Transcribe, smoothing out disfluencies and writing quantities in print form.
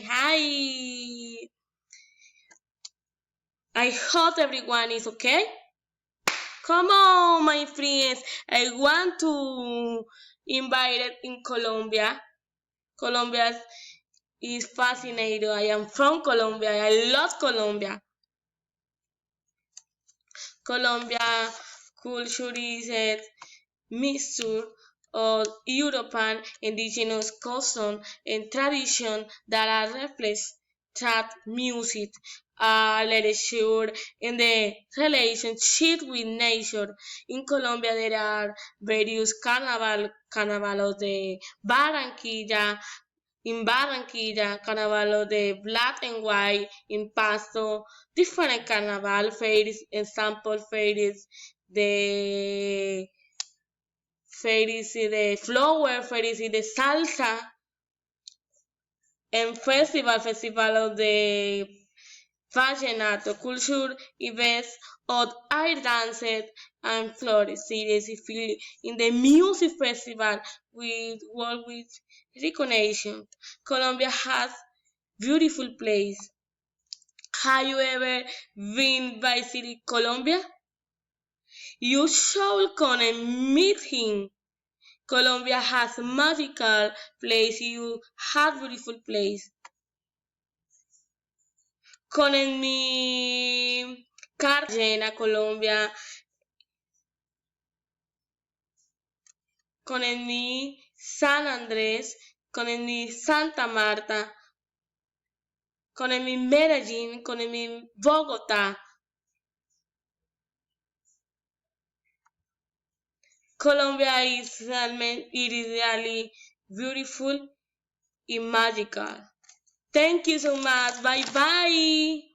hi. I hope everyone is okay. Come on, my friends. I want to invite it in Colombia. Colombia is fascinating. I am from Colombia. I love Colombia. Colombia culture is a mixture of European indigenous custom and tradition that are reflected trap music, literature, and the relationship with nature. In Colombia, there are various carnavals de Barranquilla, in Barranquilla, Carnaval de black and white, in Pasto, different carnival fairs, example fairs, the fairs de flower, fairs de salsa, and festival of the vallenato culture events of air dances and flores series in the music festival with work with recognition. Colombia has beautiful place. Have you ever been visited Colombia? You should come and meet him. Colombia has magical place. You have beautiful place. Con mi Cartagena, Colombia, con mi San Andrés, con mi Santa Marta, con mi Medellín, con mi Bogotá. Colombia is really beautiful and magical. Thank you so much. Bye bye.